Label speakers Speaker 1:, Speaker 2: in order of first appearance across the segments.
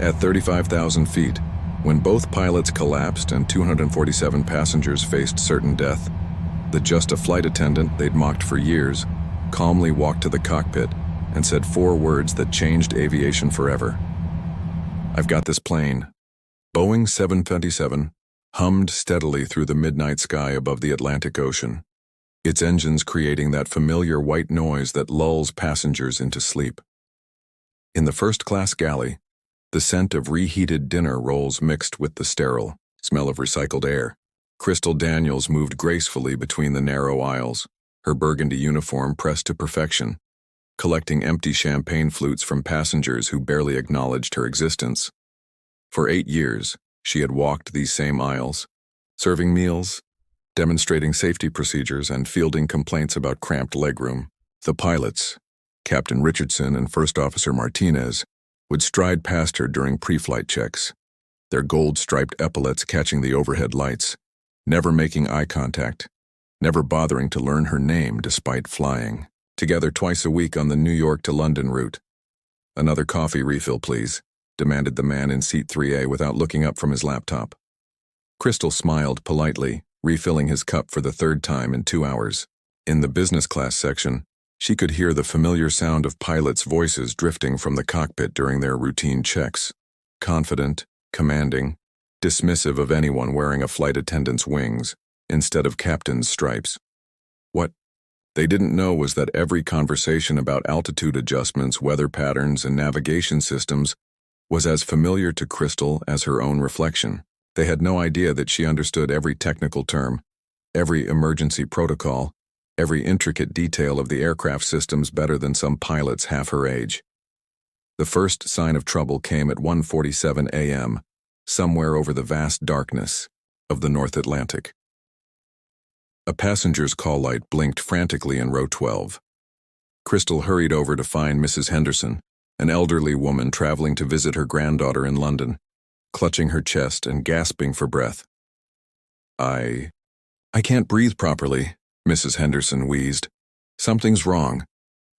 Speaker 1: At 35,000 feet, when both pilots collapsed and 247 passengers faced certain death, the just a flight attendant they'd mocked for years calmly walked to the cockpit and said 4 words that changed aviation forever. "I've got this plane." Boeing 757 hummed steadily through the midnight sky above the Atlantic Ocean, its engines creating that familiar white noise that lulls passengers into sleep. In the first-class galley, the scent of reheated dinner rolls mixed with the sterile smell of recycled air. Crystal Daniels moved gracefully between the narrow aisles, her burgundy uniform pressed to perfection, collecting empty champagne flutes from passengers who barely acknowledged her existence. For 8 years, she had walked these same aisles, serving meals, demonstrating safety procedures, and fielding complaints about cramped legroom. The pilots, Captain Richardson and First Officer Martinez, would stride past her during pre-flight checks, their gold-striped epaulets catching the overhead lights, never making eye contact, never bothering to learn her name despite flying. Together twice a week on the New York to London route. "Another coffee refill, please," demanded the man in seat 3A without looking up from his laptop. Crystal smiled politely, refilling his cup for the 3rd time in 2 hours. In the business class section, she could hear the familiar sound of pilots' voices drifting from the cockpit during their routine checks, confident, commanding, dismissive of anyone wearing a flight attendant's wings instead of captain's stripes. What they didn't know was that every conversation about altitude adjustments, weather patterns, and navigation systems was as familiar to Crystal as her own reflection. They had no idea that she understood every technical term, every emergency protocol, every intricate detail of the aircraft systems better than some pilots half her age. The first sign of trouble came at 1:47 a.m., somewhere over the vast darkness of the North Atlantic. A passenger's call light blinked frantically in row 12. Crystal hurried over to find Mrs. Henderson, an elderly woman traveling to visit her granddaughter in London, clutching her chest and gasping for breath. I can't breathe properly," Mrs. Henderson wheezed. "Something's wrong."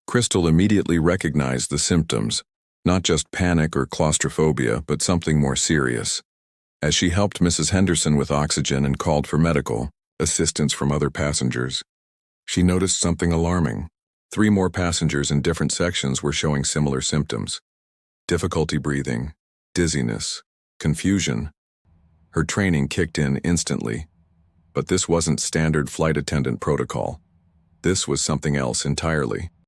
Speaker 1: Crystal immediately recognized the symptoms, not just panic or claustrophobia, but something more serious. As she helped Mrs. Henderson with oxygen and called for medical assistance from other passengers, she noticed something alarming. 3 more passengers in different sections were showing similar symptoms: difficulty breathing, dizziness, confusion. Her training kicked in instantly. But this wasn't standard flight attendant protocol. This was something else entirely.